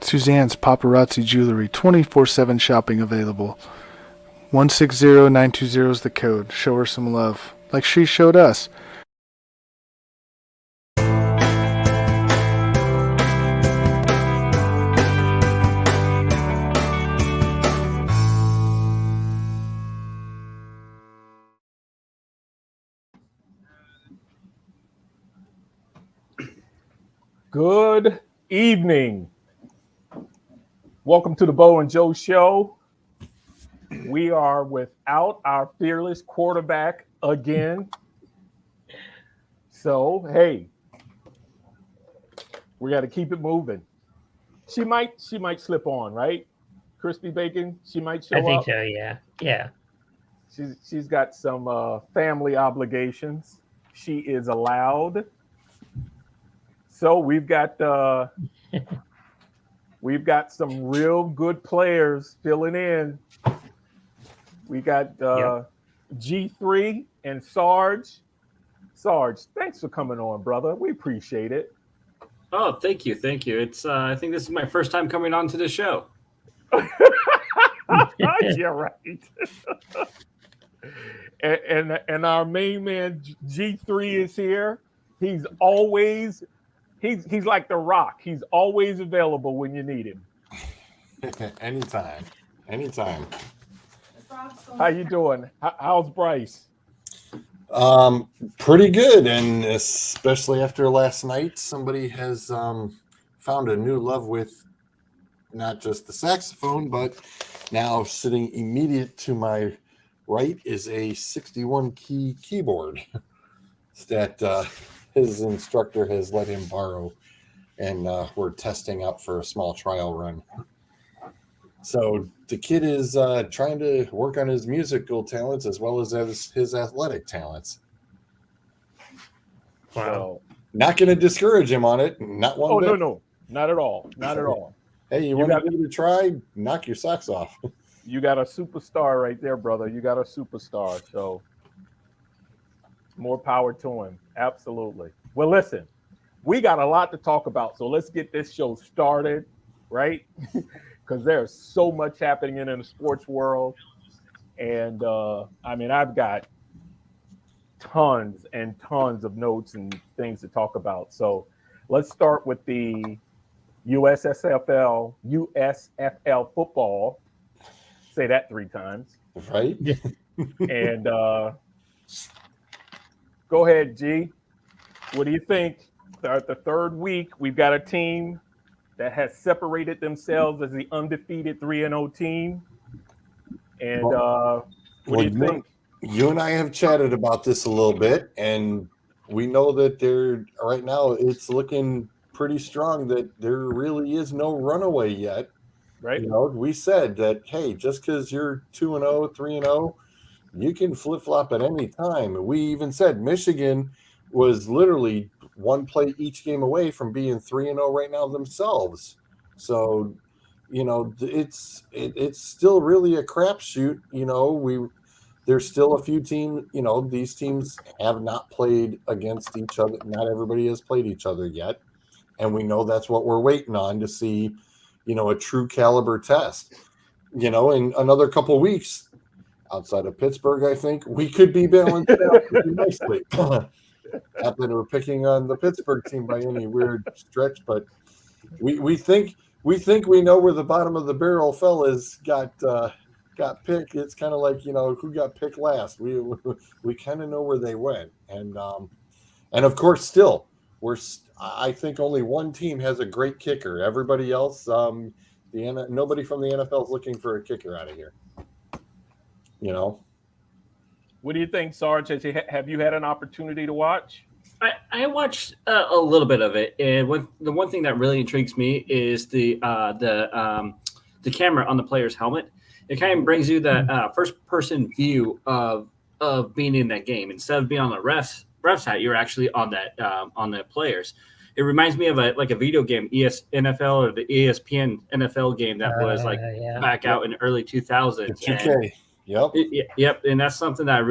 Suzanne's Paparazzi Jewelry, 24/7 shopping available. 160920 is the code. Show her some love, like she showed us. Good evening. Welcome to the Bo and Joe Show. We are without our fearless quarterback again. So, hey, we got to keep it moving. She might slip on, right? Crispy Bacon, she might show up. I think so, yeah. Yeah. She's got some family obligations. She is allowed. So we've got some real good players filling in. We got G3 and Sarge. Sarge, thanks for coming on, brother. We appreciate it. Oh, thank you. It's I think this is my first time coming on to the show. You're right. and our main man G3 is here. He's always he's like the Rock. He's always available when you need him. Anytime. How you doing? How's Bryce? Pretty good, and especially after last night, somebody has found a new love with not just the saxophone, but now sitting immediate to my right is a 61 key keyboard that his instructor has let him borrow, and we're testing out for a small trial run. So the kid is trying to work on his musical talents as well as his athletic talents. Wow. Not going to discourage him on it. Not one bit. No. Not at all. Not at all. Hey, you want to give it a try? Knock your socks off. You got a superstar right there, brother. You got a superstar. So more power to him. Absolutely. Well, listen, we got a lot to talk about. So let's get this show started, right? Because there's so much happening in the sports world. And I've got tons and tons of notes and things to talk about. So let's start with the USFL football. Say that 3 times. Right. And go ahead, G. What do you think? The third week, we've got a team that has separated themselves as the undefeated 3-0 team. And what do you think? You and I have chatted about this a little bit, and we know that right now it's looking pretty strong that there really is no runaway yet. Right. You know, we said that, hey, just because you're 2-0, 3-0, you can flip-flop at any time. We even said Michigan was literally one play each game away from being 3-0 right now themselves. So, you know, it's still really a crapshoot. You know, there's still a few teams, you know, these teams have not played against each other. Not everybody has played each other yet. And we know that's what we're waiting on to see, you know, a true caliber test. You know, in another couple of weeks, outside of Pittsburgh, I think we could be balanced out pretty nicely. Not that we're picking on the Pittsburgh team by any weird stretch, but we think we know where the bottom of the barrel fellas got picked. It's kind of like, you know, who got picked last. We kind of know where they went, and of course, still I think only one team has a great kicker. Everybody else, nobody from the NFL is looking for a kicker out of here. You know. What do you think, Sarge? Have you had an opportunity to watch? I watched a little bit of it, and the one thing that really intrigues me is the camera on the player's helmet. It kind of brings you that first-person view of being in that game. Instead of being on the ref's hat, you're actually on the players. It reminds me of a video game, NFL or the ESPN NFL game that was back out in the early 2000s. 2K. Yep, and that's something that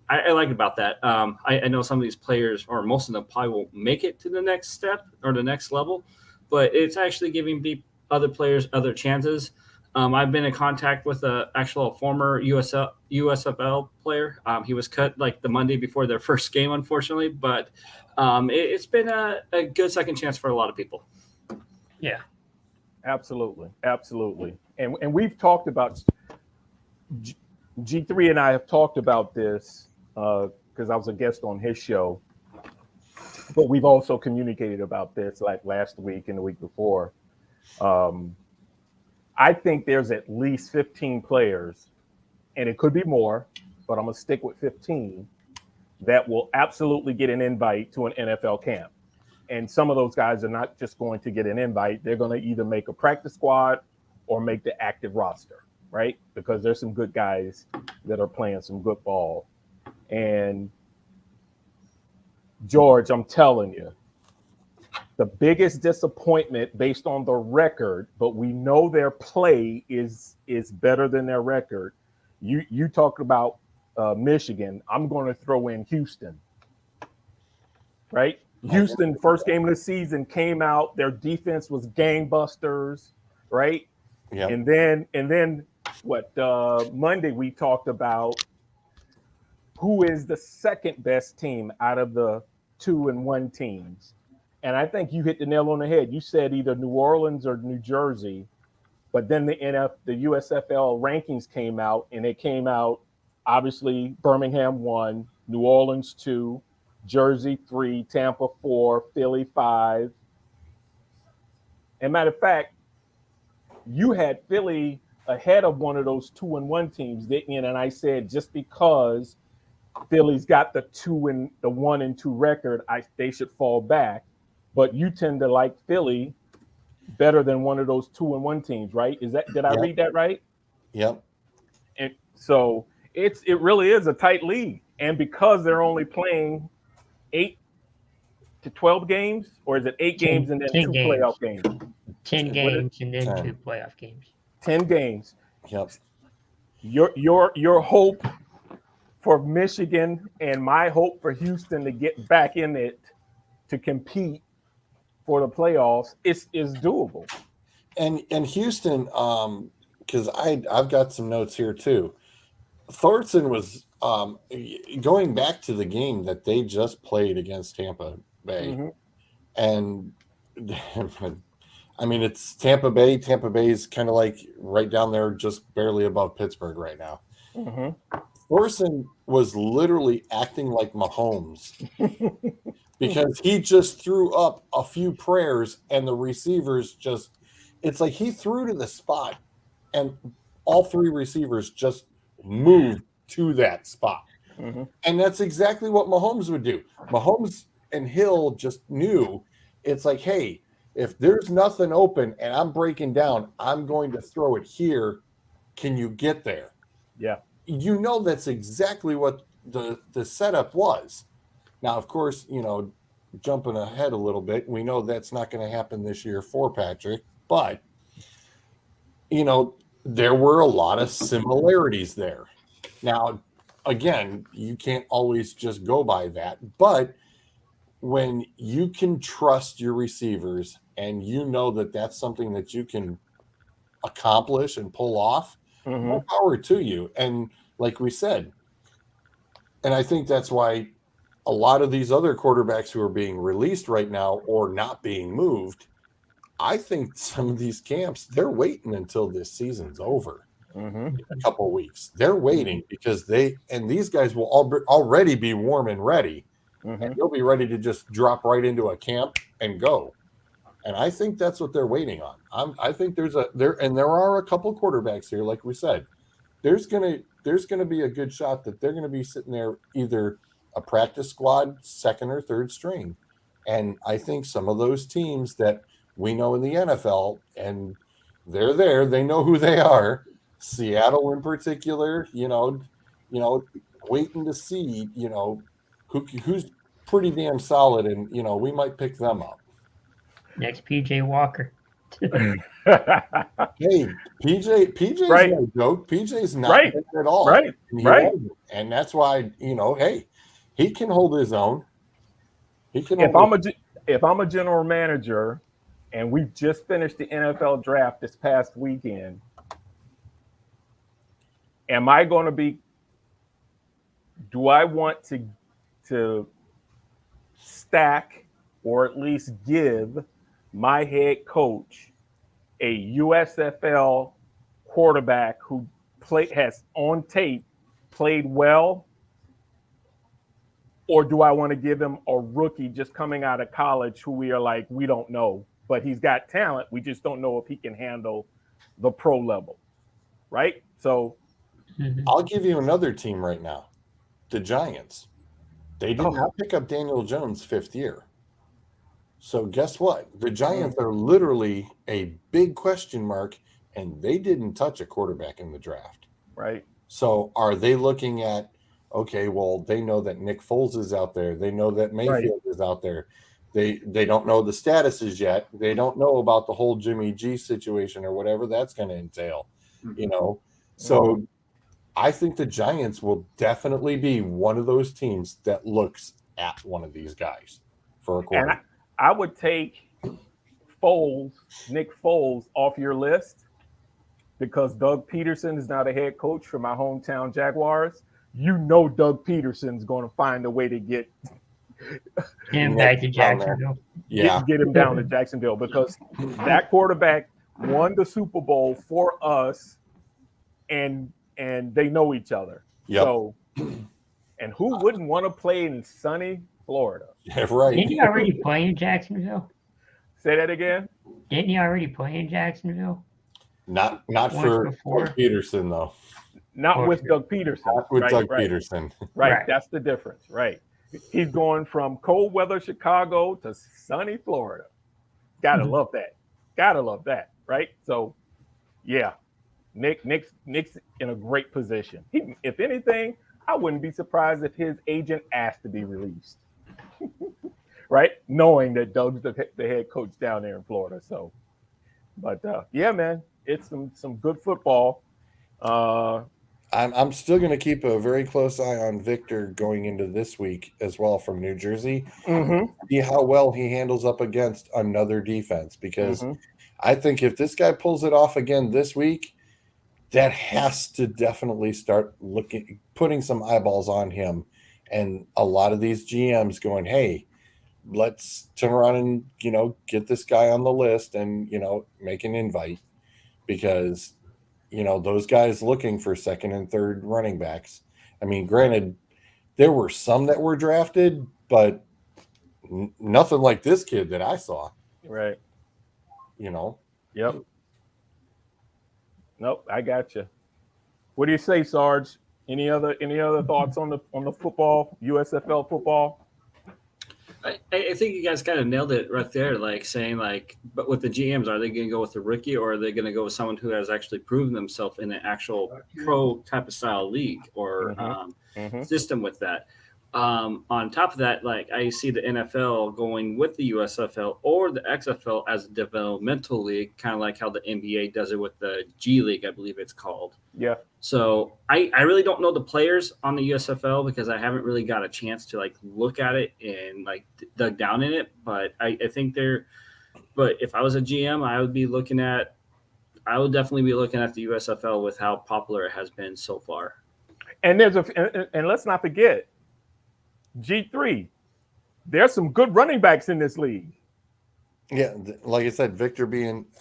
I like about that. I know some of these players, or most of them, probably won't make it to the next step or the next level, but it's actually giving other players other chances. I've been in contact with a actual former USFL player. He was cut like the Monday before their first game, unfortunately, but it's been a good second chance for a lot of people. Yeah. Absolutely. And we've talked about G3 and I have talked about this because I was a guest on his show, but we've also communicated about this like last week and the week before. I think there's at least 15 players, and it could be more, but I'm going to stick with 15, that will absolutely get an invite to an NFL camp. And some of those guys are not just going to get an invite. They're going to either make a practice squad or make the active roster, right? Because there's some good guys that are playing some good ball. And George, I'm telling you, the biggest disappointment based on the record, but we know their play is better than their record. You talked about Michigan. I'm going to throw in Houston, right? Houston, first game of the season, came out. Their defense was gangbusters, right? Yeah. And then what? Monday we talked about who is the second best team out of the 2-1 teams. And I think you hit the nail on the head. You said either New Orleans or New Jersey, but then the USFL rankings came out, and it came out, obviously, Birmingham 1, New Orleans 2, Jersey 3, Tampa 4, Philly 5. And matter of fact, you had Philly ahead of one of those 2-1 teams, didn't you? And I said, just because Philly's got the 1 and 2 record, they should fall back. But you tend to like Philly better than one of those 2-1 teams, right? Did I read that right? Yep. And so it really is a tight league. And because they're only playing 8 to 12 games, or is it 8 games and then 2 playoff games? 10 games and then 2 playoff games. 10 games. Yep. Your hope for Michigan and my hope for Houston to get back in it to compete for the playoffs is doable. And Houston, because I've got some notes here too. Thorson was going back to the game that they just played against Tampa Bay, and I mean it's Tampa Bay. Tampa Bay is kind of like right down there, just barely above Pittsburgh right now. Thorson was literally acting like Mahomes. Because he just threw up a few prayers and the receivers it's like he threw to the spot and all 3 receivers just moved to that spot. And that's exactly what Mahomes would do. Mahomes and Hill just knew it's like, hey, if there's nothing open and I'm breaking down, I'm going to throw it here. Can you get there? Yeah. You know, that's exactly what the setup was. Now, of course, jumping ahead a little bit, we know that's not going to happen this year for Patrick, but, there were a lot of similarities there. Now, again, you can't always just go by that, but when you can trust your receivers and you know that that's something that you can accomplish and pull off, more power to you. And like we said, and I think that's why a lot of these other quarterbacks who are being released right now or not being moved, I think some of these camps, they're waiting until this season's over. In a couple of weeks. They're waiting because these guys will already be warm and ready. And they'll be ready to just drop right into a camp and go. And I think that's what they're waiting on. I think there are a couple of quarterbacks here, like we said. There's gonna be a good shot that they're gonna be sitting there either a practice squad, second or third string. And I think some of those teams that we know in the NFL, and they're there, they know who they are. Seattle in particular, waiting to see, who's pretty damn solid, and we might pick them up. Next, PJ Walker. Hey, PJ's right. No joke. PJ's not right. at all. Right. Right. And that's why, hey, he can hold his own. He can. If I'm a general manager and we just finished the NFL draft this past weekend, am I going to be? Do I want to stack or at least give my head coach a USFL quarterback who has on tape played well, or do I want to give him a rookie just coming out of college who we are like, we don't know, but he's got talent. We just don't know if he can handle the pro level, right? So I'll give you another team right now, the Giants. They did not pick up Daniel Jones' 5th year. So guess what? The Giants are literally a big question mark, and they didn't touch a quarterback in the draft. Right. So are they looking at, okay, well, they know that Nick Foles is out there. They know that Mayfield is out there. They don't know the statuses yet. They don't know about the whole Jimmy G situation or whatever that's going to entail, you know? So I think the Giants will definitely be one of those teams that looks at one of these guys for a quarter. And I would take Nick Foles off your list because Doug Peterson is now the head coach for my hometown Jaguars. You know Doug Peterson's going to find a way to get him back to Jacksonville. Yeah. Get him down to Jacksonville because that quarterback won the Super Bowl for us, and they know each other. Yep. So, and who wouldn't want to play in sunny Florida? Yeah, right. Didn't he already play in Jacksonville? Say that again. Didn't he already play in Jacksonville? Not Once for before? Doug Peterson, though. Not with Doug Peterson. Not with Doug right. Peterson. Right. That's the difference. Right. He's going from cold weather Chicago to sunny Florida. Gotta love that. Gotta love that. Right. So, yeah, Nick's in a great position. If anything, I wouldn't be surprised if his agent asked to be released. Right, knowing that Doug's the head coach down there in Florida. So, but yeah, man, it's some good football. I'm still going to keep a very close eye on Victor going into this week as well from New Jersey. See how well he handles up against another defense, because I think if this guy pulls it off again this week, that has to definitely start putting some eyeballs on him. And a lot of these GMs going, hey, let's turn around and, get this guy on the list and, make an invite, because, those guys looking for second and third running backs. I mean, granted, there were some that were drafted, but nothing like this kid that I saw. Right. Yep. Nope, I got you. What do you say, Sarge? Any other thoughts on the football, USFL football? I think you guys kind of nailed it right there, like saying, but with the GMs, are they going to go with a rookie, or are they going to go with someone who has actually proven themselves in an actual pro type of style league or system with that? On top of that, I see the NFL going with the USFL or the XFL as a developmental league, kind of like how the NBA does it with the G League, I believe it's called. Yeah. So I really don't know the players on the USFL because I haven't really got a chance to look at it and dug down in it. But I think but if I was a GM, I would definitely be looking at the USFL with how popular it has been so far. And and let's not forget, G3, there's some good running backs in this league. Yeah, like I said, Victor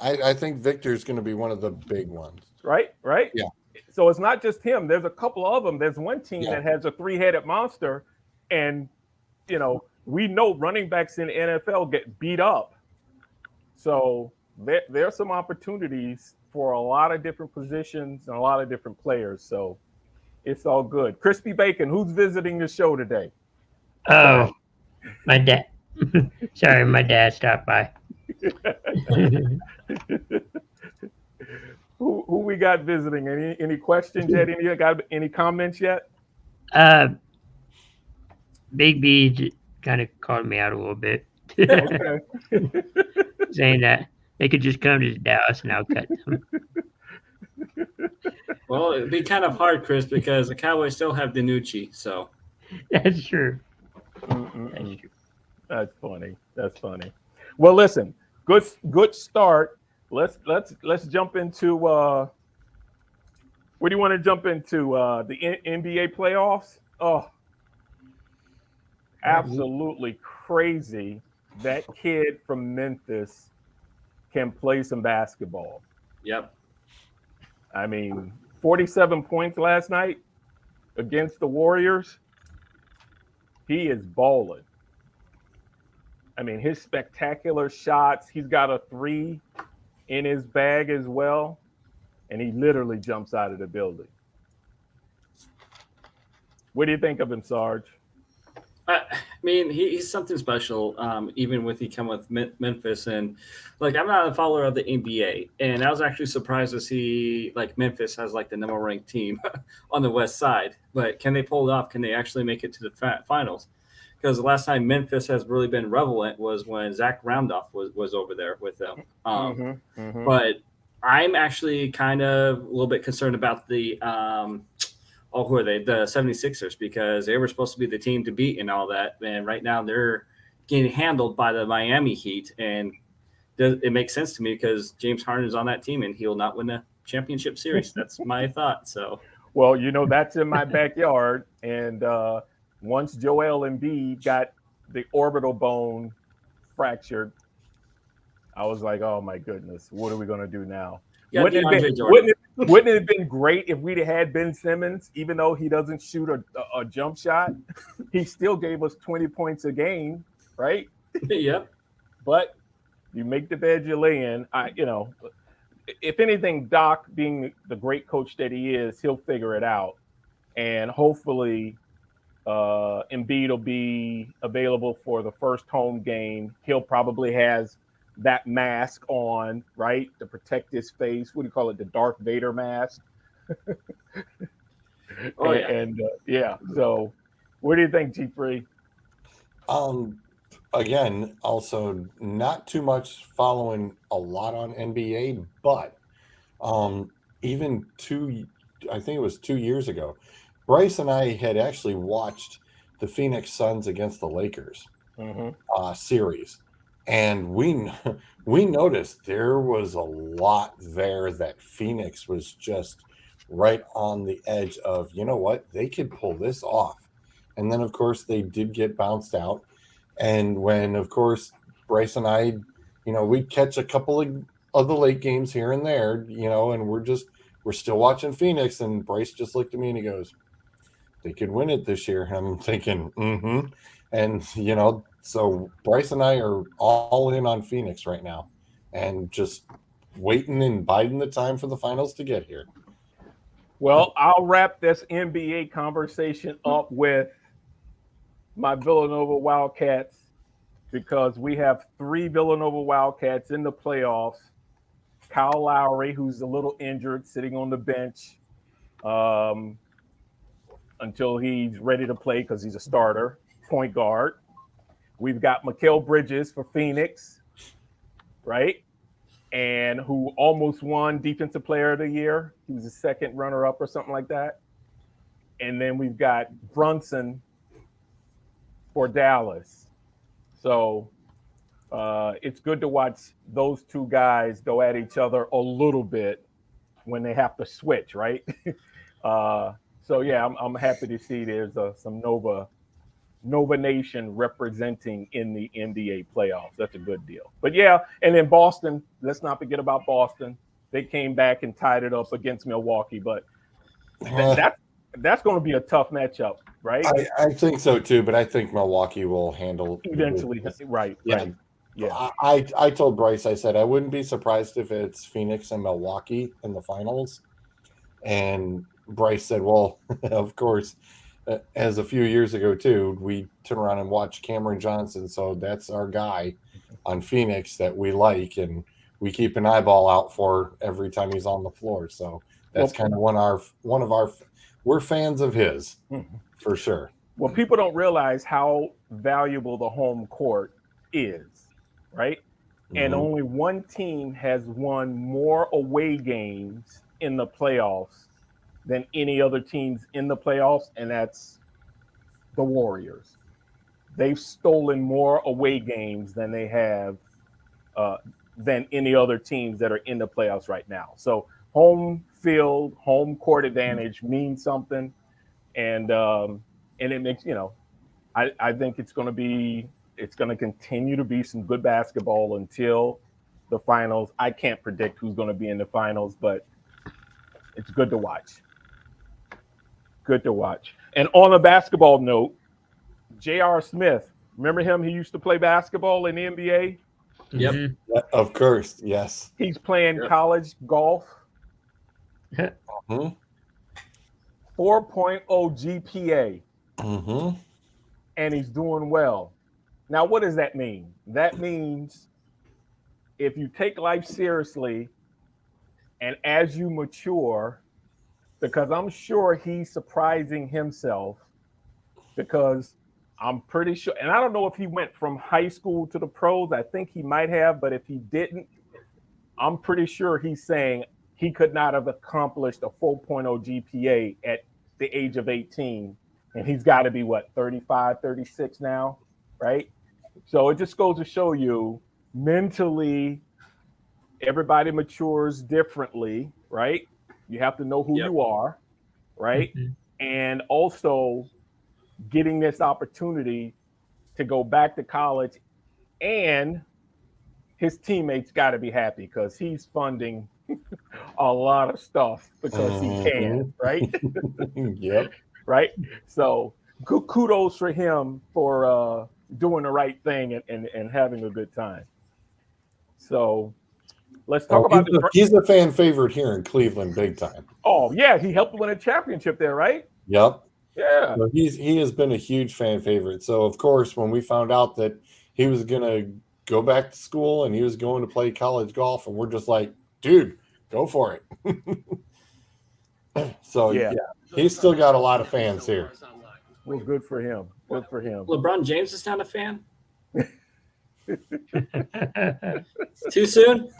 I think Victor's going to be one of the big ones. Right? Yeah. So it's not just him. There's a couple of them. There's one team that has a 3-headed monster, and we know running backs in the NFL get beat up. So there's some opportunities for a lot of different positions and a lot of different players. So it's all good. Crispy Bacon, who's visiting the show today? Oh, my dad. Sorry, my dad stopped by. Who we got visiting? Any questions yet? Any comments yet? Big B kind of called me out a little bit. Okay. Saying that they could just come to Dallas and I'll cut them. Well, it'd be kind of hard, Chris, because the Cowboys still have DiNucci. So That's true. That's true. That's funny. Well, listen, good start. Let's jump into what do you want to jump into? The NBA playoffs? Oh, absolutely crazy. That kid from Memphis can play some basketball. Yep. I mean, 47 points last night against the Warriors. He is balling. I mean, his spectacular shots. He's got a 3 in his bag as well, and he literally jumps out of the building. What do you think of him, Sarge? I mean, he's something special. Even with he come with Memphis, and like I'm not a follower of the NBA, and I was actually surprised to see like Memphis has like the number ranked team on the West Side. But can they pull it off? Can they actually make it to the finals? Because the last time Memphis has really been relevant was when Zach Randolph was over there with them. But I'm actually kind of a little bit concerned about the who are they? The 76ers, because they were supposed to be the team to beat and all that. And right now they're getting handled by the Miami Heat. And it makes sense to me because James Harden is on that team and he'll not win the championship series. That's my thought. So, well, that's in my backyard. And once Joel Embiid got the orbital bone fractured, I was like, oh my goodness, what are we going to do now? Wouldn't it have been great if we'd had Ben Simmons, even though he doesn't shoot a jump shot? He still gave us 20 points a game, right? Yep. But you make the bed you lay in. If anything, Doc, being the great coach that he is, he'll figure it out. And hopefully Embiid will be available for the first home game. He'll probably has that mask on, right, to protect his face. What do you call it? The Darth Vader mask. Oh yeah. And So, what do you think, G3? Again, also not too much following a lot on NBA, but even I think it was 2 years ago, Bryce and I had actually watched the Phoenix Suns against the Lakers series. And we noticed there was a lot there that Phoenix was just right on the edge of, you know what, they could pull this off. And then, of course, they did get bounced out. And when, of course, Bryce and I, we'd catch a couple of the late games here and there, and we're still watching Phoenix. And Bryce just looked at me and he goes, they could win it this year. And I'm thinking, And, so Bryce and I are all in on Phoenix right now and just waiting and biding the time for the finals to get here. Well, I'll wrap this NBA conversation up with my Villanova Wildcats because we have 3 Villanova Wildcats in the playoffs. Kyle Lowry, who's a little injured, sitting on the bench until he's ready to play because he's a starter, point guard. We've got Mikal Bridges for Phoenix, right? And who almost won Defensive Player of the Year. He was a second runner-up or something like that. And then we've got Brunson for Dallas. So it's good to watch those 2 guys go at each other a little bit when they have to switch, right? I'm happy to see there's some Nova Nation representing in the NBA playoffs. That's a good deal. But and then Boston, let's not forget about Boston. They came back and tied it up against Milwaukee, but that's going to be a tough matchup, right? I think so too, but I think Milwaukee will handle eventually. Right. Yeah. I told Bryce, I said I wouldn't be surprised if it's Phoenix and Milwaukee in the finals. And Bryce said, well, of course, as a few years ago too, we turn around and watch Cameron Johnson. So that's our guy on Phoenix that we like, and we keep an eyeball out for every time he's on the floor. So that's kind of we're fans of his for sure. Well, people don't realize how valuable the home court is, right? And only one team has won more away games in the playoffs than any other teams in the playoffs, and that's the Warriors. They've stolen more away games than they have than any other teams that are in the playoffs right now. So home field, home court advantage means something, and it makes I think it's going to continue to be some good basketball until the finals. I can't predict who's going to be in the finals, but it's good to watch. Good to watch. And on a basketball note, J.R. Smith, remember him? He used to play basketball in the NBA. Yep. Mhm. Of course, yes. He's playing college golf. Hmm. 4.0 GPA, Hmm. and he's doing well. Now, what does that mean? That means if you take life seriously and as you mature, because I'm sure he's surprising himself, because I'm pretty sure, and I don't know if he went from high school to the pros. I think he might have, but if he didn't, I'm pretty sure he's saying he could not have accomplished a 4.0 GPA at the age of 18. And he's got to be, what, 35, 36 now, right? So it just goes to show you mentally, everybody matures differently, right? You have to know who Yep. you are, right? Mhm. And also getting this opportunity to go back to college, and his teammates got to be happy because he's funding a lot of stuff because he can, right? Yep. Right. So kudos for him for doing the right thing and having a good time. So let's talk about He's a fan favorite here in Cleveland, big time. Oh yeah, he helped win a championship there, right? Yep. Yeah. So he has been a huge fan favorite. So of course, when we found out that he was gonna go back to school and he was going to play college golf, and we're just like, dude, go for it. So yeah, he's still got a lot of fans here. Well, good for him. Good for him. LeBron James is not a fan. Too soon.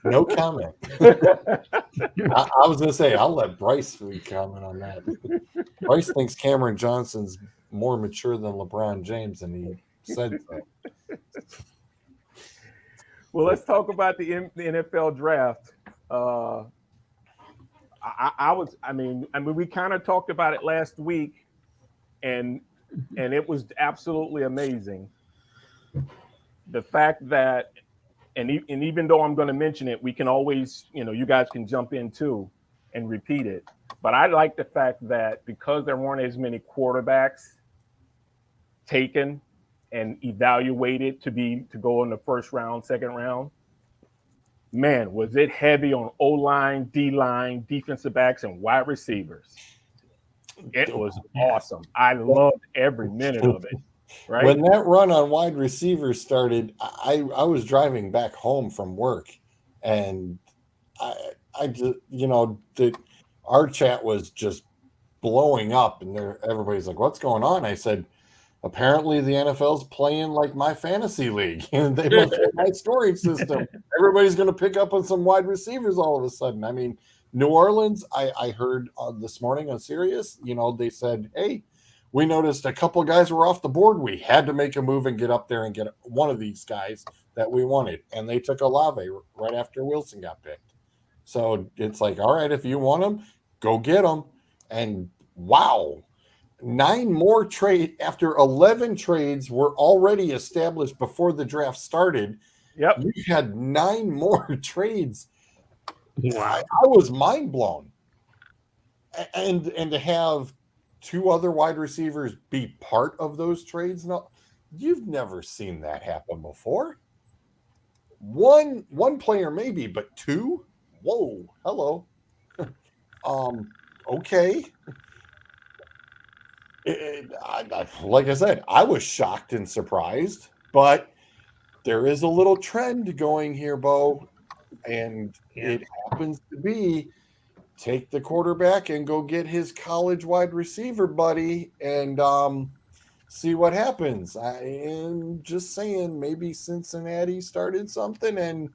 No comment. I was gonna say I'll let Bryce comment on that. Bryce thinks Cameron Johnson's more mature than LeBron James, and he said so. Well, let's talk about the NFL draft. I mean, we kind of talked about it last week, and it was absolutely amazing. The fact that, and even though I'm going to mention it, we can always, you guys can jump in too and repeat it. But I like the fact that because there weren't as many quarterbacks taken and evaluated to go in the first round, second round, man, was it heavy on O-line, D-line, defensive backs, and wide receivers. It was awesome. I loved every minute of it. Right? When that run on wide receivers started, I was driving back home from work, and I just, that our chat was just blowing up, and everybody's like, "What's going on?" I said, "Apparently the NFL's playing like my fantasy league, and they must have my scoring system. Everybody's going to pick up on some wide receivers all of a sudden." I mean, New Orleans, I heard this morning on Sirius, they said, "Hey, we noticed a couple of guys were off the board. We had to make a move and get up there and get one of these guys that we wanted." And they took Olave right after Wilson got picked. So it's like, all right, if you want them, go get them. And wow, 9 more trade after 11 trades were already established before the draft started. Yep. You had 9 more trades. Wow. I was mind blown. And to have 2 other wide receivers be part of those trades, no, you've never seen that happen before. One player maybe, but 2? Whoa, hello. Okay. Like I said, I was shocked and surprised, but there is a little trend going here, Bo, and it happens to be take the quarterback and go get his college wide receiver buddy and see what happens. I am just saying, maybe Cincinnati started something and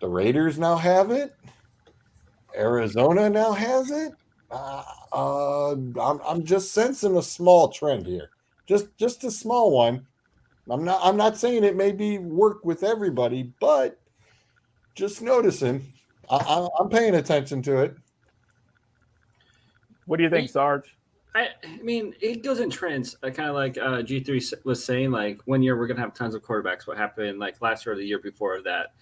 the Raiders now have it. Arizona now has it. I'm just sensing a small trend here, just a small one. I'm not saying it may be work with everybody, but just noticing. I'm paying attention to it. What do you think, Sarge? I mean, it goes in trends. Kind of like G3 was saying, like 1 year we're gonna have tons of quarterbacks. What happened like last year or the year before that,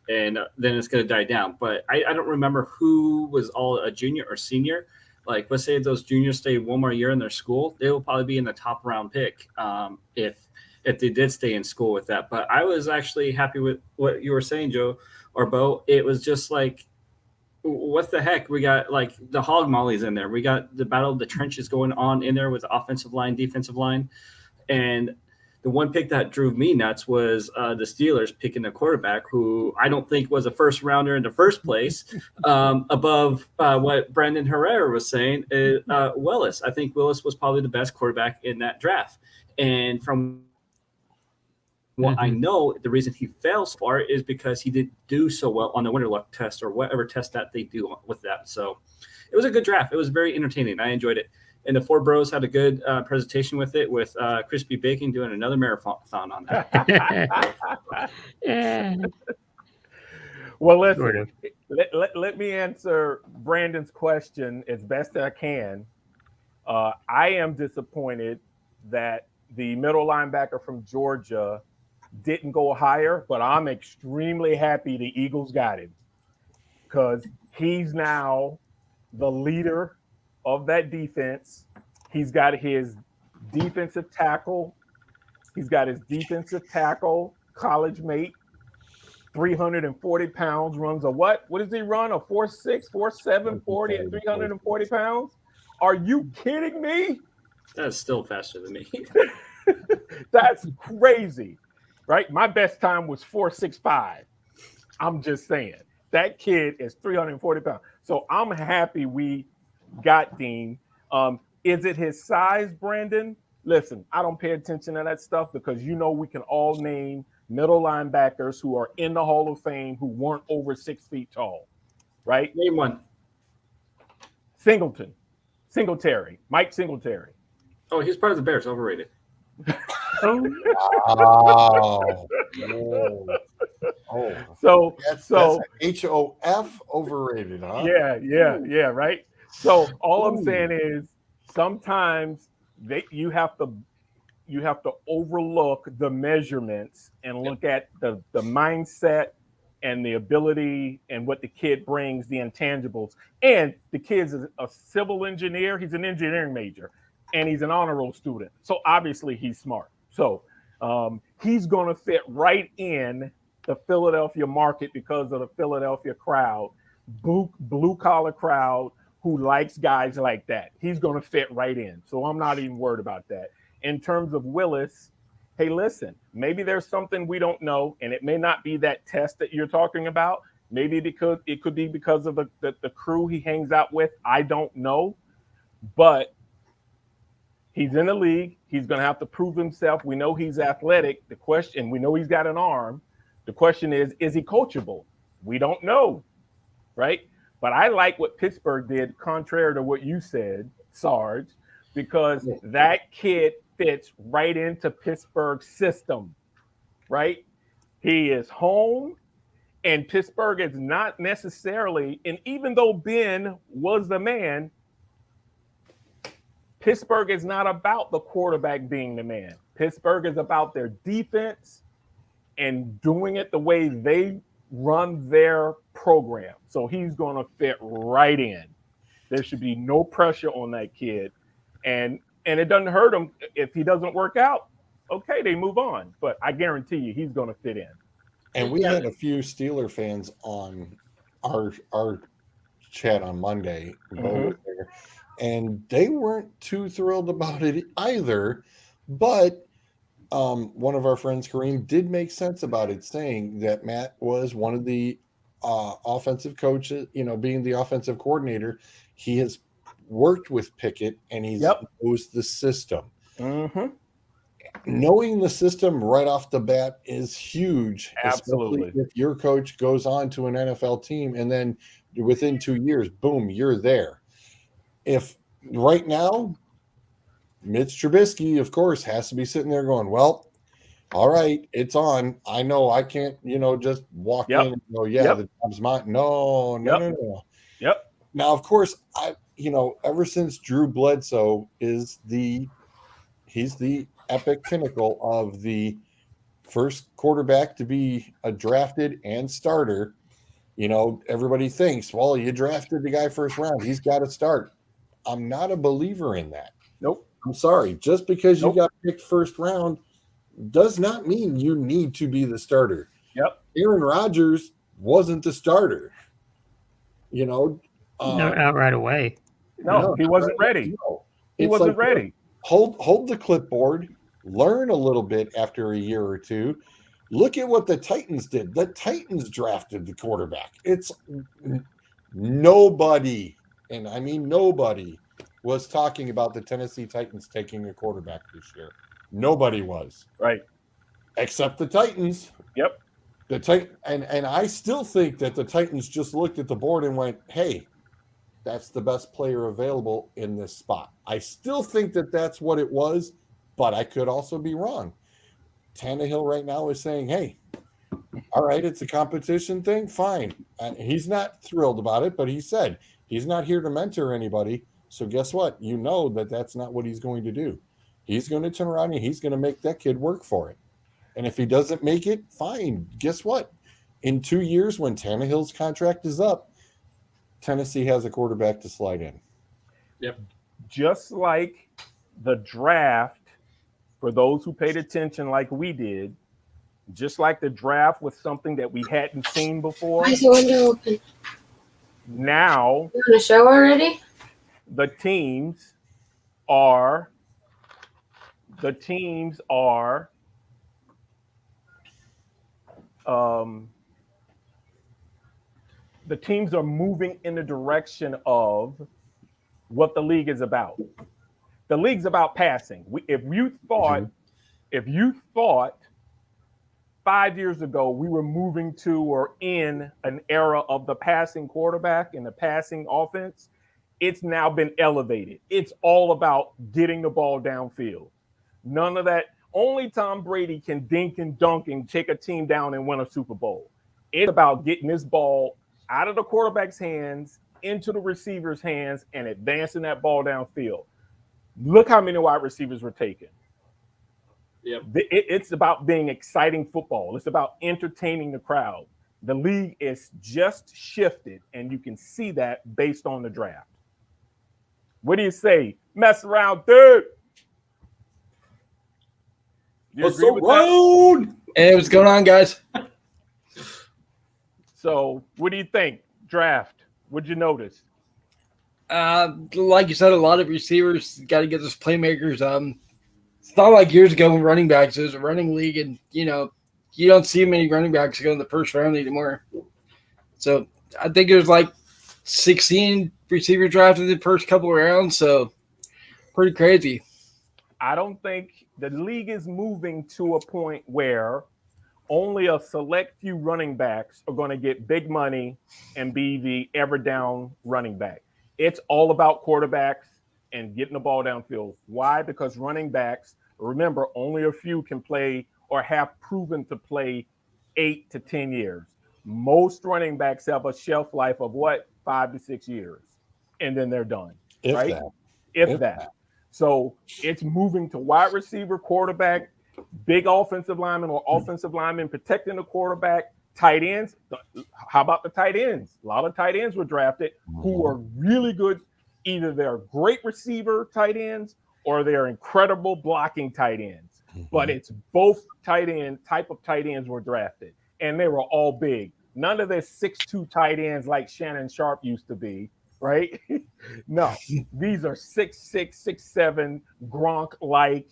and then it's gonna die down. But I don't remember who was all a junior or senior. Like let's say those juniors stay one more year in their school, they will probably be in the top round pick if they did stay in school with that. But I was actually happy with what you were saying, Joe or Bo. It was just like, what the heck? We got like the hog mollies in there. We got the battle of the trenches going on in there with the offensive line, defensive line. And the one pick that drove me nuts was the Steelers picking a quarterback who I don't think was a first rounder in the first place, above what Brandon Herrera was saying. Willis. I think Willis was probably the best quarterback in that draft. And from what I know, the reason he fell so far is because he didn't do so well on the winter luck test or whatever test that they do with that. So it was a good draft. It was very entertaining. I enjoyed it. And the Four Bros had a good presentation with it, with Crispy Bacon doing another marathon on that. Yeah. Well, listen, Sort of. let me answer Brandon's question as best I can. I am disappointed that the middle linebacker from Georgia didn't go higher, but I'm extremely happy the Eagles got him because he's now the leader of that defense. He's got his defensive tackle. He's got his defensive tackle, college mate, 340 pounds, runs a what? What does he run? A 4.6, 4.7, 40 at 340 pounds? Are you kidding me? That's still faster than me. That's crazy, right? My best time was 4.65. I'm just saying. That kid is 340 pounds. So I'm happy we got Dean. Is it his size, Brandon? Listen, I don't pay attention to that stuff because we can all name middle linebackers who are in the Hall of Fame who weren't over 6 feet tall, right? Name one. Singletary, Mike Singletary. Oh, he's part of the Bears. Overrated. Oh. So That's HOF overrated, huh? yeah, right. So all I'm saying is sometimes you have to overlook the measurements and look at the mindset and the ability and what the kid brings, the intangibles. And the kid's a civil engineer. He's an engineering major, and he's an honor roll student. So obviously he's smart. So he's going to fit right in the Philadelphia market because of the Philadelphia crowd, blue collar crowd who likes guys like that. He's going to fit right in. So I'm not even worried about that. In terms of Willis, hey, listen, maybe there's something we don't know, and it may not be that test that you're talking about. Maybe because it could be because of the crew he hangs out with. I don't know. But he's in the league. He's going to have to prove himself. We know he's athletic. We know he's got an arm. The question is he coachable? We don't know, right? But I like what Pittsburgh did, contrary to what you said, Sarge, because that kid fits right into Pittsburgh's system, right? He is home, and Pittsburgh is not necessarily, and even though Ben was the man, Pittsburgh is not about the quarterback being the man. Pittsburgh is about their defense and doing it the way they run their program. So he's going to fit right in. There should be no pressure on that kid. And it doesn't hurt him if he doesn't work out. Okay, they move on. But I guarantee you he's going to fit in. And we had a few Steeler fans on our chat on Monday, and they weren't too thrilled about it either. But one of our friends, Kareem, did make sense about it, saying that Matt was one of the offensive coaches, being the offensive coordinator. He has worked with Pickett, and he knows the system. Mm-hmm. Knowing the system right off the bat is huge. Absolutely. Especially if your coach goes on to an NFL team and then within 2 years, boom, you're there. If right now, Mitch Trubisky, of course, has to be sitting there going, well, all right, it's on. I know I can't, just walk Yep. in and go, yeah, Yep. the job's mine. No. Yep. Yep. Now, of course, ever since Drew Bledsoe he's the epic pinnacle of the first quarterback to be a drafted and starter. Everybody thinks, well, you drafted the guy first round, he's got to start. I'm not a believer in that. Nope. I'm sorry. Just because you Nope. got picked first round does not mean you need to be the starter. Yep. Aaron Rodgers wasn't the starter. No, out right away. No, he wasn't ready. No. He It's wasn't like, ready. Hold the clipboard, learn a little bit after a year or two. Look at what the Titans did. The Titans drafted the quarterback. It's nobody, and I mean nobody, was talking about the Tennessee Titans taking a quarterback this year. Nobody was. Right. Except the Titans. Yep. And I still think that the Titans just looked at the board and went, hey, that's the best player available in this spot. I still think that that's what it was, but I could also be wrong. Tannehill right now is saying, hey, all right, it's a competition thing, fine. He's not thrilled about it, but he said he's not here to mentor anybody. So guess what? You know that that's not what he's going to do. He's going to turn around and he's going to make that kid work for it. And if he doesn't make it, fine. Guess what? In 2 years, when Tannehill's contract is up, Tennessee has a quarterback to slide in. Yep. Just like the draft, for those who paid attention like we did, just like the draft was something that we hadn't seen before. Why is the window open? Now You want to show already? the teams are moving in the direction of what the league is about. The league's about passing. If you thought 5 years ago we were moving to or in an era of the passing quarterback and the passing offense, it's now been elevated. It's all about getting the ball downfield. None of that. Only Tom Brady can dink and dunk and take a team down and win a Super Bowl. It's about getting this ball out of the quarterback's hands into the receiver's hands and advancing that ball downfield. Look how many wide receivers were taken. Yep. It's about being exciting football. It's about entertaining the crowd. The league is just shifted, and you can see that based on the draft. What do you say? Mess around, dude. You agree with that? Hey, what's going on, guys? So, what do you think? Draft. What'd you notice? Like you said, a lot of receivers got to get those playmakers. It's not like years ago when running backs, it was a running league, and you don't see many running backs go in the first round anymore. So I think there's like 16 receivers drafted in the first couple of rounds. So pretty crazy. I don't think the league is moving to a point where only a select few running backs are going to get big money and be the ever down running back. It's all about quarterbacks and getting the ball downfield. Why? Because running backs, remember, only a few can play or have proven to play 8 to 10 years. Most running backs have a shelf life of what? 5 to 6 years. And then they're done. If right? that. If that. So it's moving to wide receiver, quarterback, big offensive lineman or offensive lineman protecting the quarterback, tight ends. How about the tight ends? A lot of tight ends were drafted who are really good. Either they're great receiver tight ends or they're incredible blocking tight ends. But it's both type of tight ends were drafted, and they were all big. None of the 6'2" tight ends like Shannon Sharp used to be, right? No, these are 6'6", 6'7", Gronk-like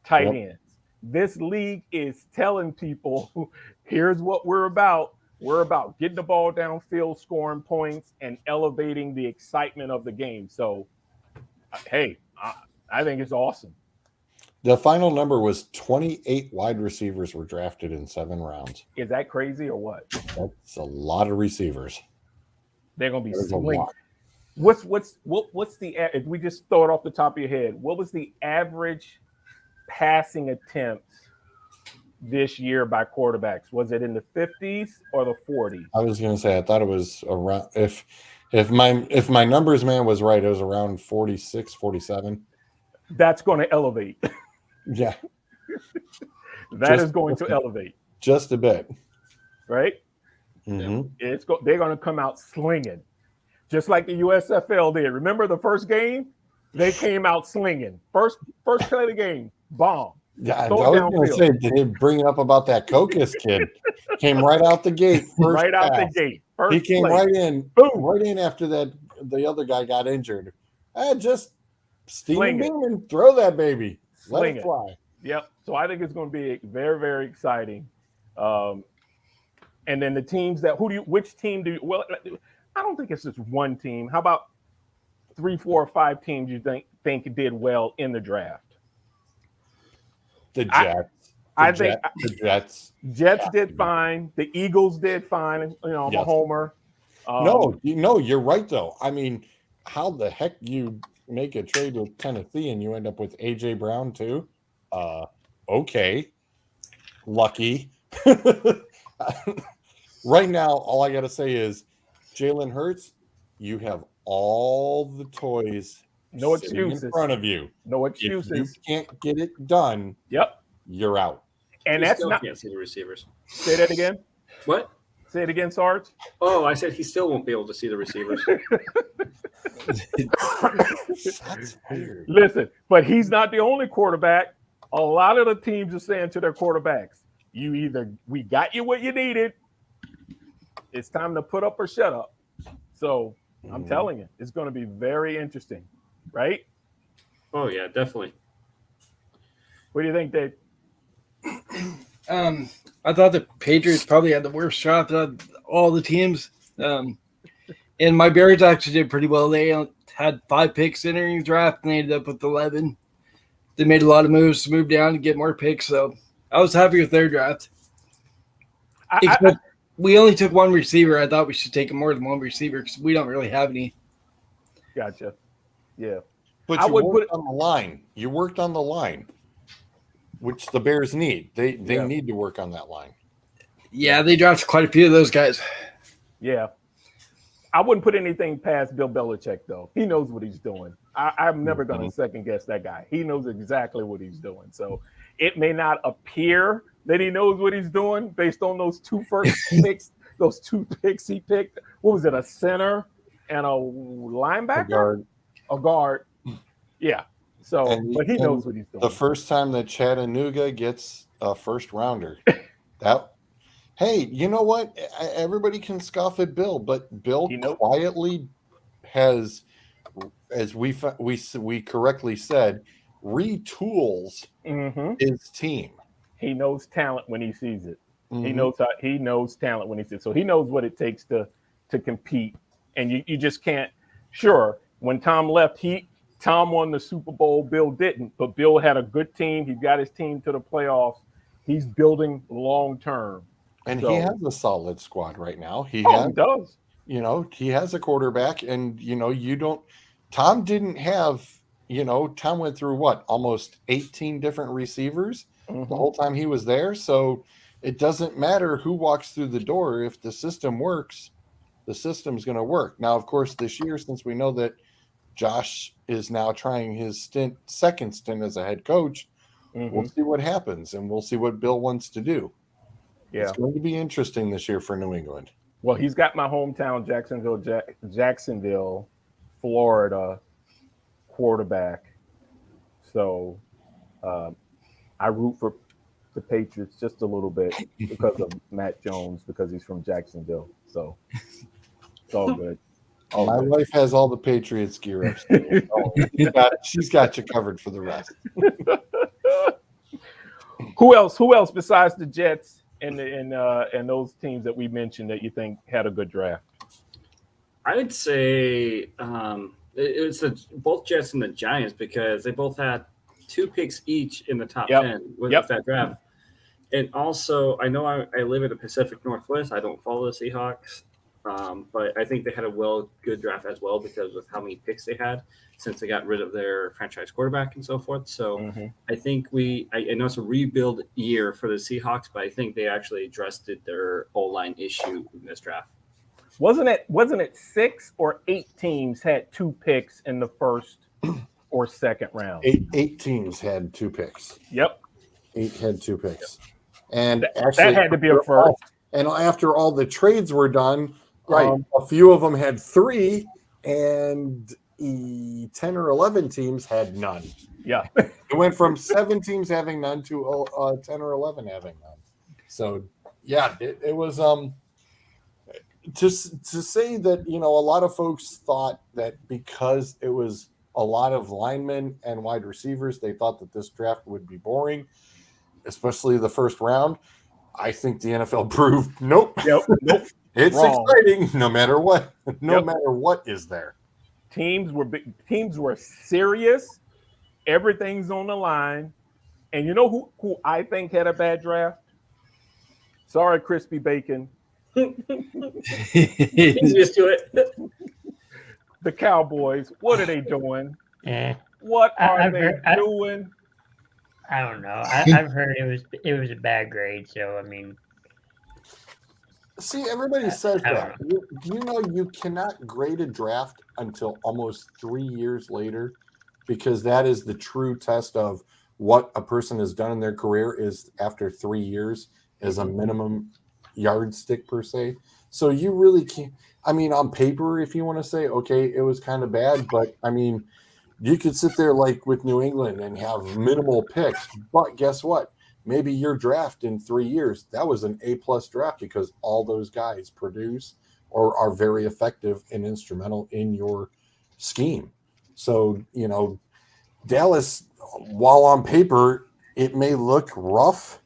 tight ends. This league is telling people, here's what we're about. We're about getting the ball downfield, scoring points, and elevating the excitement of the game. So, hey, I think it's awesome. The final number was 28 wide receivers were drafted in 7 rounds. Is that crazy or what? That's a lot of receivers. They're going to be There's a swinging. lot. What's the, if we just throw it off the top of your head, what was the average passing attempts this year by quarterbacks? Was it in the 50s or the 40s? I was going to say I thought it was around if my numbers man was right, it was around 46, 47. That's going to elevate. Yeah, That is going to elevate, just a bit. right? Mhm. They're going to come out slinging, just like the USFL did. Remember the first game? They came out slinging. First play of the game, bomb. Yeah, I Throw was it going to downfield. say, did it bring up about that Kokas kid? Came right out the gate. First Right out the pass. gate. He First came play. right in after that. The other guy got injured. Just steam Sling it. and throw that baby. Let Sling it it. fly. Yep. So I think it's going to be very, very exciting. And then the teams which team do you, well, I don't think it's just one team. How about 3, 4, or 5 teams you think did well in the draft? The Jets. The Jets. Jets did fine. The Eagles did fine. I'm a Yes. homer. No, you're right though. I mean, how the heck you make a trade with Tennessee and you end up with AJ Brown too? Okay, lucky. Right now, all I gotta say is, Jalen Hurts, you have all the toys. No sitting excuses. in front of you. No If you excuses. can't get it done, Yep. you're out. And He that's still not. can't see the receivers. Say that again. What? Say it again, Sarge. Oh, I said he still won't be able to see the receivers. That's weird. Listen, but he's not the only quarterback. A lot of the teams are saying to their quarterbacks, we got you what you needed. It's time to put up or shut up. So I'm telling you, it's going to be very interesting, right? Oh yeah, definitely. What do you think, Dave? I thought the Patriots probably had the worst shot of all the teams. And my Bears actually did pretty well. They had 5 picks entering the draft, and they ended up with 11. They made a lot of moves to move down to get more picks, so I was happy with their draft. Except we only took one receiver. I thought we should take more than one receiver because we don't really have any. Gotcha. Yeah. But I you would worked on the line. You worked on the line, which the Bears need. They need to work on that line. Yeah, they drafted quite a few of those guys. Yeah. I wouldn't put anything past Bill Belichick, though. He knows what he's doing. I'm never going to second guess that guy. He knows exactly what he's doing. So it may not appear that he knows what he's doing based on those 2 first picks, those 2 picks he picked. What was it, a center and a linebacker? A guard. Yeah. So, but he knows what he's doing. The first time that Chattanooga gets a first rounder, hey, you know what? Everybody can scoff at Bill, but Bill quietly has, as we correctly said, retools his team. He knows talent when he sees it. Mm-hmm. He knows talent when he sees it. So he knows what it takes to compete. And you just can't. Sure, when Tom left, Tom won the Super Bowl. Bill didn't, but Bill had a good team. He got his team to the playoffs. He's building long term. And he has a solid squad right now. He does. He has a quarterback, and Tom didn't have, Tom went through almost 18 different receivers the whole time he was there. So it doesn't matter who walks through the door. If the system works, the system's going to work. Now, of course, this year, since we know that Josh is now trying his second stint as a head coach, we'll see what happens, and we'll see what Bill wants to do. Yeah. It's going to be interesting this year for New England. Well, he's got my hometown, Jacksonville, Florida quarterback. So I root for the Patriots just a little bit because of Matt Jones, because he's from Jacksonville. So it's all good. My wife has all the Patriots gear up. She's got you covered for the rest. Who else besides the Jets and those teams that we mentioned that you think had a good draft? I would say it's both Jets and the Giants, because they both had 2 picks each in the top 10 with that draft. And also, I know I live in the Pacific Northwest. I don't follow the Seahawks. But I think they had a good draft as well because of how many picks they had since they got rid of their franchise quarterback and so forth. So Mhm. I think I know it's a rebuild year for the Seahawks, but I think they actually addressed their O-line issue in this draft. Wasn't it 6 or 8 teams had 2 picks in the first or second round? Eight teams had 2 picks. Yep. 8 had 2 picks. And That actually, had to be a first. And after all the trades were done, Right. a few of them had 3, and 10 or 11 teams had none. Yeah. It went from 7 teams having none to 10 or 11 having none. So, yeah, it was to say that, a lot of folks thought that because it was a lot of linemen and wide receivers, they thought that this draft would be boring, especially the first round. I think the NFL proved nope. Nope. It's Wrong. exciting no matter what. No Yep. matter what is there. Teams were serious. Everything's on the line. And you know who I think had a bad draft? Sorry, Crispy Bacon. He's used to it. The Cowboys. What are they doing? Eh, What are I've they heard- doing? I don't know. I've heard it was a bad grade. So I mean, See, everybody says I that. You cannot grade a draft until almost 3 years later, because that is the true test of what a person has done in their career is after 3 years as a minimum yardstick per se. So you really can't. I mean, on paper, if you want to say, okay, it was kind of bad, but I mean, you could sit there like with New England and have minimal picks, but guess what? Maybe your draft in 3 years, that was an A+ draft because all those guys produce or are very effective and instrumental in your scheme. So, Dallas, while on paper, it may look rough.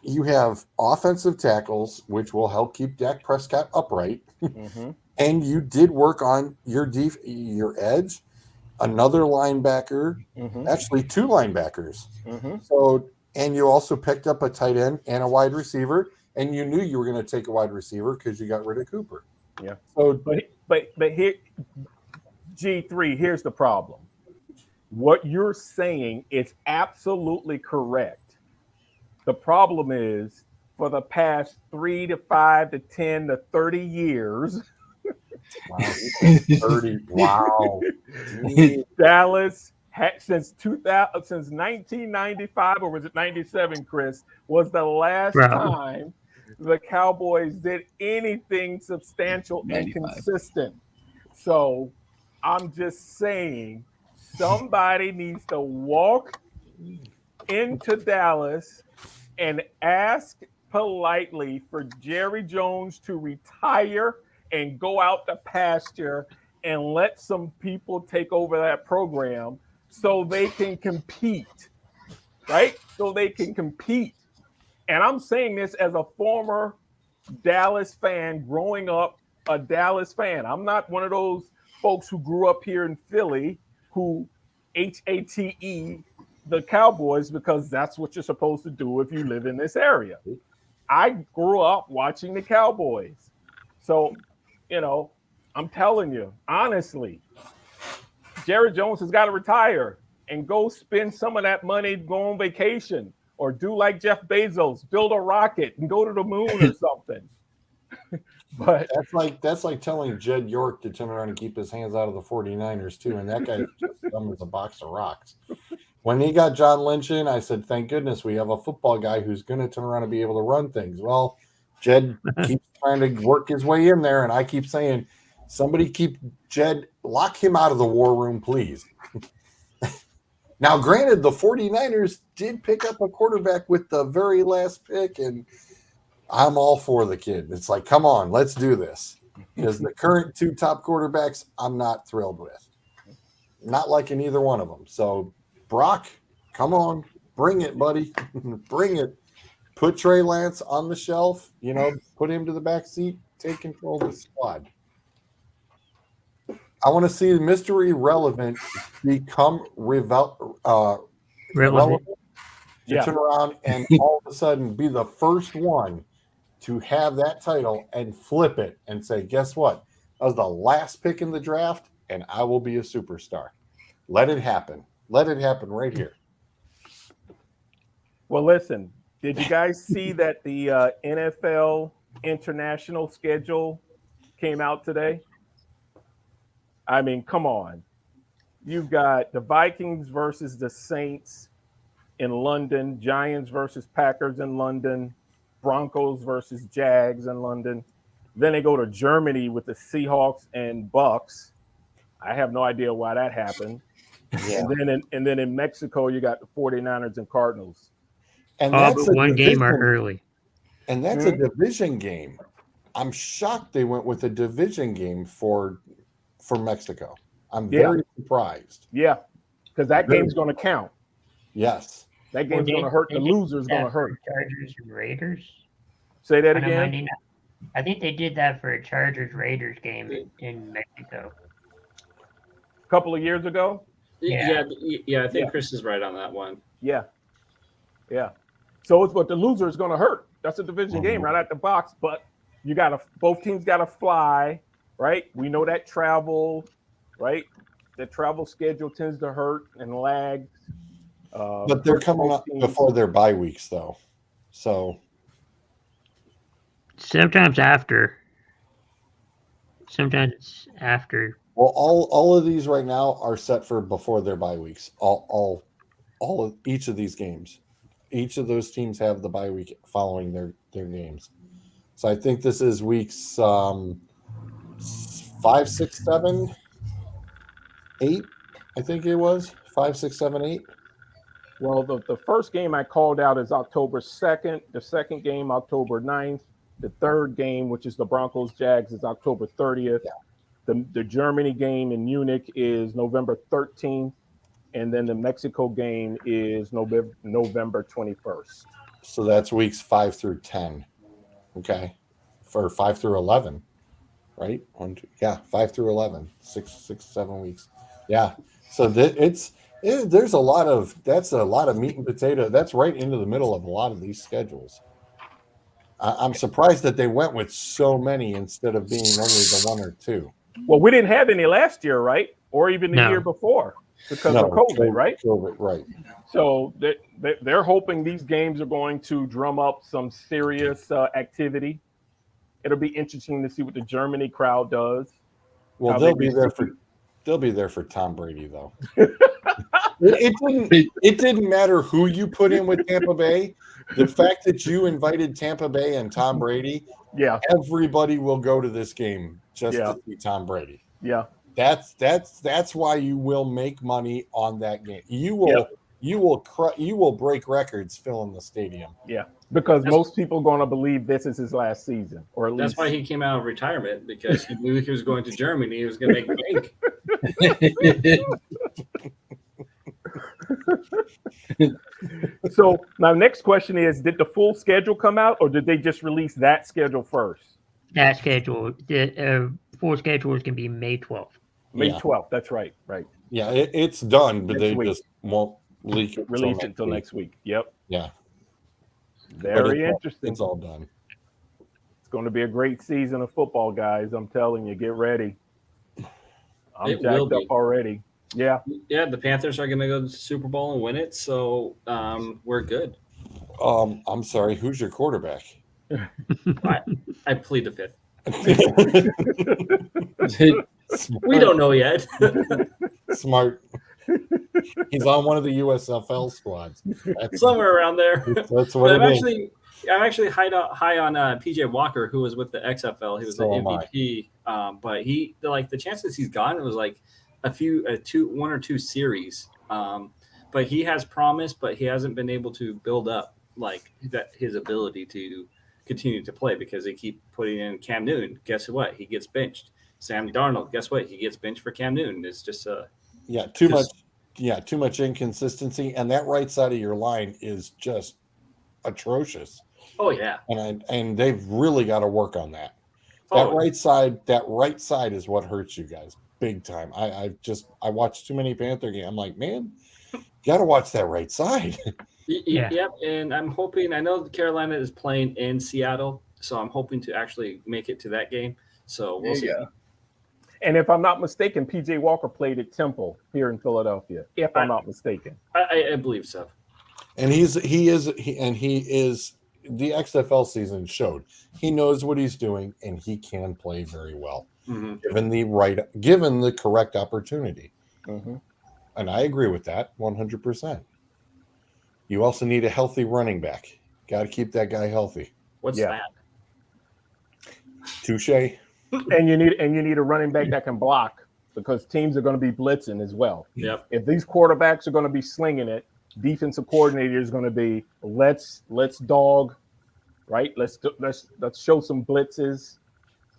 You have offensive tackles, which will help keep Dak Prescott upright. Mhm. And you did work on your edge, another linebacker, Mhm. actually 2 linebackers. Mhm. So, and you also picked up a tight end and a wide receiver, and you knew you were going to take a wide receiver because you got rid of Cooper. Yeah. So, But here, G3, here's the problem. What you're saying is absolutely correct. The problem is for the past 3 to 5 to 10 to 30 years, wow, 30. Wow. Dallas had since 1995, or was it 97, Chris, was the last Bro. time the Cowboys did anything substantial and 95. consistent. So I'm just saying somebody needs to walk into Dallas and ask politely for Jerry Jones to retire and go out to pasture and let some people take over that program so they can compete, right? So they can compete. And I'm saying this as a former Dallas fan, growing up a Dallas fan. I'm not one of those folks who grew up here in Philly who HATE the Cowboys because that's what you're supposed to do if you live in this area. I grew up watching the Cowboys. So, I'm telling you, honestly, Jerry Jones has got to retire and go spend some of that money, go on vacation, or do like Jeff Bezos, build a rocket and go to the moon or something. But That's like telling Jed York to turn around and keep his hands out of the 49ers too. And that guy's just dumb as a box of rocks. When he got John Lynch in, I said, thank goodness we have a football guy who's going to turn around and be able to run things. Well, Jed keeps trying to work his way in there. And I keep saying, somebody keep Jed, lock him out of the war room, please. Now, granted, the 49ers did pick up a quarterback with the very last pick, and I'm all for the kid. It's like, come on, let's do this. Because the current 2 top quarterbacks, I'm not thrilled with. Not liking either one of them. So, Brock, come on, bring it, buddy. Bring it. Put Trey Lance on the shelf, put him to the back seat, take control of the squad. I want to see Mr. Irrelevant become relevant relevant. to turn around and all of a sudden be the first one to have that title and flip it and say, guess what? I was the last pick in the draft, and I will be a superstar. Let it happen. Let it happen right here. Well, listen, did you guys see that the NFL international schedule came out today? I mean, come on. You've got the Vikings versus the Saints in London, Giants versus Packers in London, Broncos versus Jags in London. Then they go to Germany with the Seahawks and Bucks. I have no idea why that happened. Yeah. And then in Mexico, you got the 49ers and Cardinals. And All that's but a one game are division- early. And that's a division game. I'm shocked they went with a division game for Mexico. I'm very surprised. Yeah, because that game's going to count. Yes. That game's going to hurt. The loser's going to hurt. Chargers and Raiders. Say that On a again. Monday night. I think they did that for a Chargers Raiders game in Mexico. A couple of years ago. Yeah. I think Chris is right on that one. Yeah. So but the loser is going to hurt. That's a division game right at the box. But both teams got to fly, right? We know that travel, right? The travel schedule tends to hurt and lag. But they're coming up before their bye weeks, though. So Sometimes after. Sometimes it's after. well, all of these right now are set for before their bye weeks. All of each of these games. Each of those teams have the bye week following their games. So I think this is weeks 5, 6, 7, 8. I think it was 5, 6, 7, 8. Well, the first game I called out is October 2nd. The second game, October 9th. The third game, which is the Broncos Jags, is October 30th. Yeah. The Germany game in Munich is November 13th. And then the Mexico game is November 21st. So that's weeks 5 through 10. Okay. For 5 through 11. Right? 5 through 11. 6, 7 weeks. Yeah. So there's a lot of meat and potato. That's right into the middle of a lot of these schedules. I'm surprised that they went with so many instead of being only the one or two. Well, we didn't have any last year, right? Or even the year before because of COVID, right? COVID, right. So they're hoping these games are going to drum up some serious activity. It'll be interesting to see what the Germany crowd does. Well, they'll be there for Tom Brady, though. It didn't matter who you put in with Tampa Bay. The fact that you invited Tampa Bay and Tom Brady, everybody will go to this game just to see Tom Brady. Yeah, that's why you will make money on that game. You will break records filling the stadium. Yeah, because most people are going to believe this is his last season, or at least that's why he came out of retirement, because he knew he was going to Germany. He was going to make bank. So my next question is: did the full schedule come out, or did they just release that schedule first? That schedule, the full schedule is going to be May 12th. May 12th. That's right. Right. Yeah, it's done, but Next week. Just won't release it until next week. Yep. Yeah. Very interesting. It's all done. It's going to be a great season of football, guys. I'm telling you, get ready. I'm jacked up already. Yeah. Yeah, the Panthers are going to go to the Super Bowl and win it, so we're good. I'm sorry, who's your quarterback? I plead the fifth. We don't know yet. Smart. He's on one of the USFL squads. Somewhere around there. That's what I'm actually high on PJ Walker, who was with the XFL. He was the MVP. But the chances he's gotten was like one or two series. But he has promise, but he hasn't been able to build up like that his ability to continue to play, because they keep putting in Cam Newton. Guess what? He gets benched. Sam Darnold. Guess what? He gets benched for Cam Newton. It's just too much inconsistency, and that right side of your line is just atrocious. Oh yeah, and they've really got to work on that. That right side is what hurts you guys big time. I watched too many Panther games. I'm like, man, got to watch that right side. Yep, and I'm hoping. I know Carolina is playing in Seattle, So I'm hoping to actually make it to that game. So we'll There see. you go. And if I'm not mistaken, PJ Walker played at Temple here in Philadelphia. If I'm not mistaken. I believe so. And he is the XFL season showed he knows what he's doing and he can play very well Mhm. given the correct opportunity. Mm-hmm. And I agree with that 100%. You also need a healthy running back. Got to keep that guy healthy. What's Yeah. that? Touche. And you need a running back that can block because teams are going to be blitzing as well. Yep. If these quarterbacks are going to be slinging it, defensive coordinator is going to be let's dog, right? Let's show some blitzes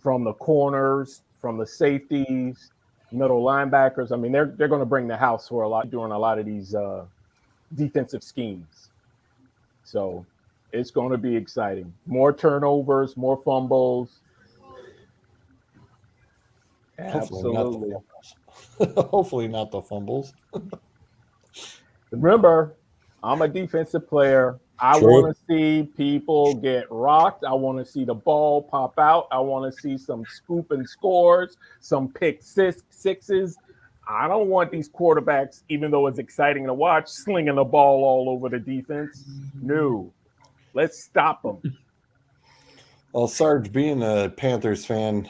from the corners, from the safeties, middle linebackers. I mean, they're going to bring the house for doing a lot of these defensive schemes. So it's going to be exciting. More turnovers, more fumbles. Absolutely. Hopefully not the fumbles. Remember, I'm a defensive player. I True. want to see people get rocked. I want to see the ball pop out. I want to see some scoop and scores, some pick sixes. I don't want these quarterbacks, even though it's exciting to watch, slinging the ball all over the defense. No. Let's stop them. Well, Sarge, being a Panthers fan,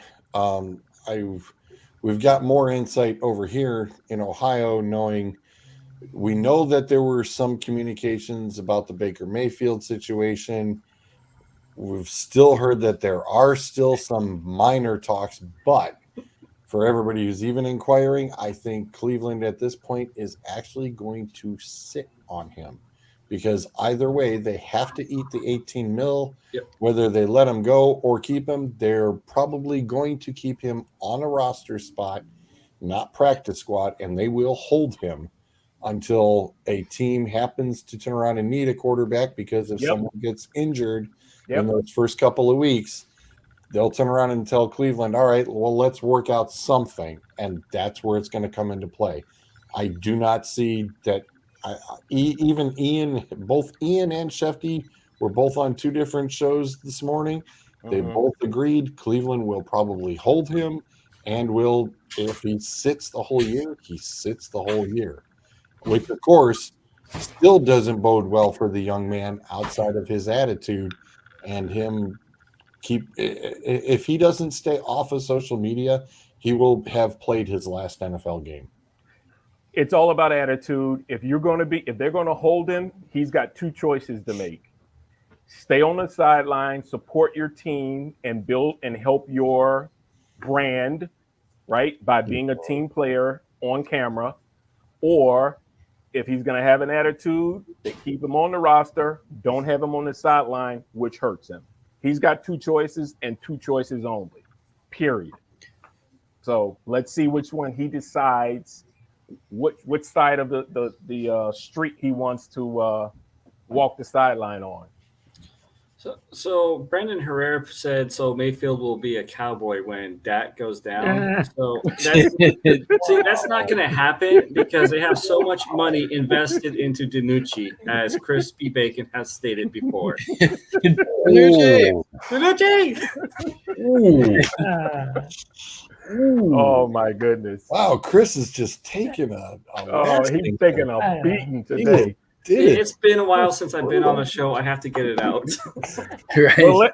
we've got more insight over here in Ohio, knowing we know that there were some communications about the Baker Mayfield situation. We've still heard that there are still some minor talks, but for everybody who's even inquiring, I think Cleveland at this point is actually going to sit on him, because either way, they have to eat the 18 mil. Yep. Whether they let him go or keep him, they're probably going to keep him on a roster spot, not practice squad, and they will hold him until a team happens to turn around and need a quarterback, because if Yep. someone gets injured Yep. in those first couple of weeks, they'll turn around and tell Cleveland, all right, well, let's work out something. And that's where it's going to come into play. I do not see that. Even both Ian and Shefty were both on two different shows this morning. They Mhm. both agreed Cleveland will probably hold him and will, if he sits the whole year, he sits the whole year, which of course still doesn't bode well for the young man outside of his attitude and him if he doesn't stay off of social media, he will have played his last NFL game. It's all about attitude. If they're going to hold him, he's got two choices to make. Stay on the sideline, support your team, and build and help your brand, right? By being a team player on camera. Or if he's going to have an attitude, they keep him on the roster, don't have him on the sideline, which hurts him. He's got two choices and two choices only, period. So let's see which one he decides, which side of the street he wants to walk the sideline on. So Brandon Herrera said so Mayfield will be a Cowboy when Dak goes down. So that's not going to happen because they have so much money invested into DiNucci, as Chris P. Bacon has stated before. DiNucci! Oh my goodness! Wow, Chris is just taking He's taking a beating today. It's been a while since I've been on a show. I have to get it out. Right.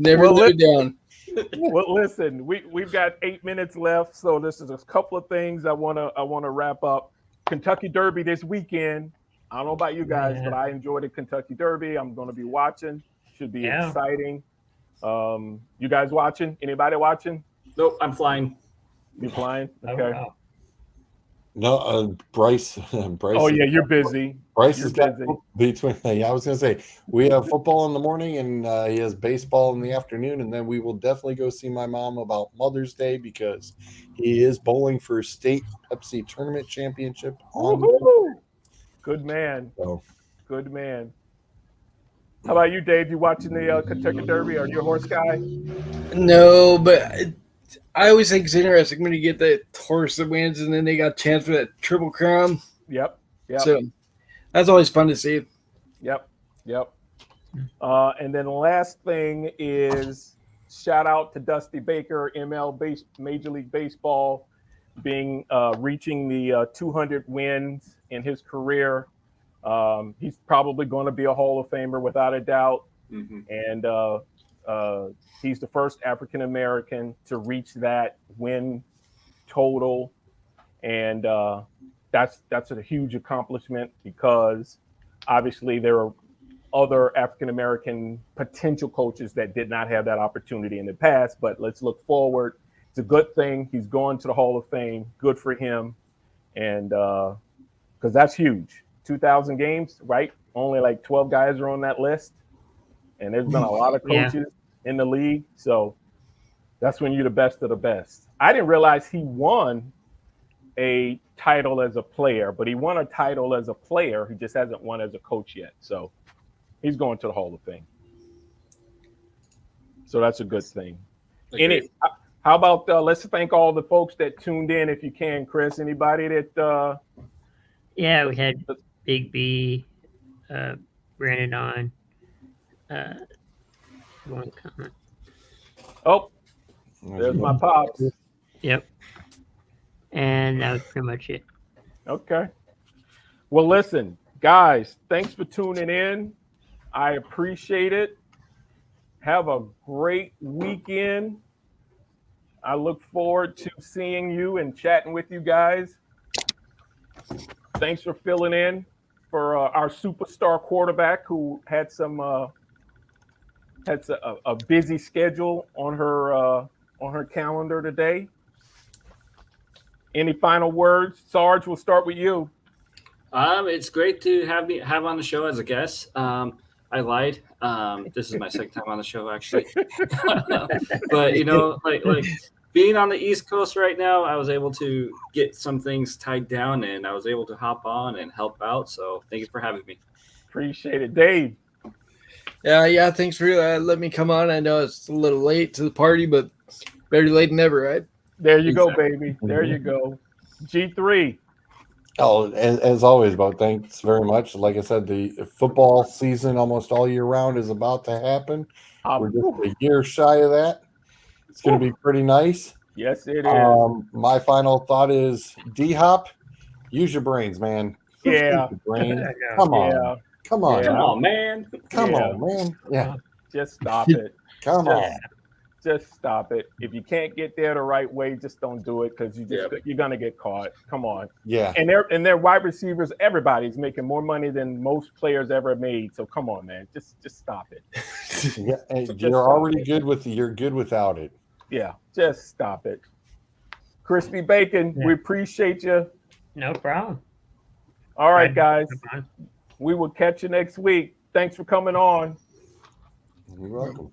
Never let down. Well, listen, we've got 8 minutes left, so this is a couple of things I wanna wrap up. Kentucky Derby this weekend. I don't know about you guys, but I enjoyed the Kentucky Derby. I'm going to be watching. Should be exciting. You guys watching? Anybody watching? Nope, I'm flying. You flying? Okay. Oh, wow. No, Bryce. Oh yeah, you're busy. Bryce You're has got busy. between. Yeah, I was going to say we have football in the morning and he has baseball in the afternoon, and then we will definitely go see my mom about Mother's Day because he is bowling for state Pepsi tournament championship on. Woo-hoo! Good man. So. Good man. How about you, Dave? You watching the Kentucky Derby? Are you a horse guy? No, but I always think it's interesting when you get that horse that wins and then they got a chance for that Triple Crown. Yep. So that's always fun to see. Yep. And then the last thing is shout out to Dusty Baker, Major League Baseball, reaching the 200 wins in his career. He's probably going to be a Hall of Famer without a doubt. Mhm. And he's the first African American to reach that win total, and that's a huge accomplishment because obviously there are other African American potential coaches that did not have that opportunity in the past. But let's look forward. It's a good thing. He's going to the Hall of Fame. Good for him, and because that's huge. 2,000 games, right? Only like 12 guys are on that list. And there's been a lot of Yeah. coaches in the league. So that's when you're the best of the best. I didn't realize he won a title as a player, but he won a title as a player. He just hasn't won as a coach yet. So he's going to the Hall of Fame. So that's a good thing. How about let's thank all the folks that tuned in if you can, Chris. Anybody that Yeah, we had Big B, Brandon on. One comment. oh, there's my pops. Yep. And that was pretty much it. Okay. Well, listen, guys, thanks for tuning in. I appreciate it. Have a great weekend. I look forward to seeing you and chatting with you guys. Thanks for filling in for our superstar quarterback who had a busy schedule on her calendar today. Any final words? Sarge, we'll start with you. It's great to have on the show as a guest. I lied. This is my second time on the show, actually. But like being on the East Coast right now, I was able to get some things tied down, and I was able to hop on and help out. So thank you for having me. Appreciate it, Dave. Yeah. Thanks for letting me come on. I know it's a little late to the party, but better late than never, right? There you go, Exactly. baby. There you go. G3. Oh, as always, Bo, thanks very much. Like I said, the football season almost all year round is about to happen. We're just a year shy of that. It's going to be pretty nice. Yes, it is. My final thought is D-Hop, use your brains, man. Yeah. Use your brains. Come on. Yeah. Come on. Yeah. Come on, man. Come Yeah. on, man. Yeah. Just stop it. Come on. Just stop it. If you can't get there the right way, just don't do it because you're gonna get caught. Come on. Yeah. And their wide receivers, everybody's making more money than most players ever made. So come on, man. Just stop it. Yeah. And Just you're stop already it. you're good without it. Yeah, just stop it. Crispy Bacon, Yeah. we appreciate you. No problem. All right, guys. No problem. We will catch you next week. Thanks for coming on. You're welcome.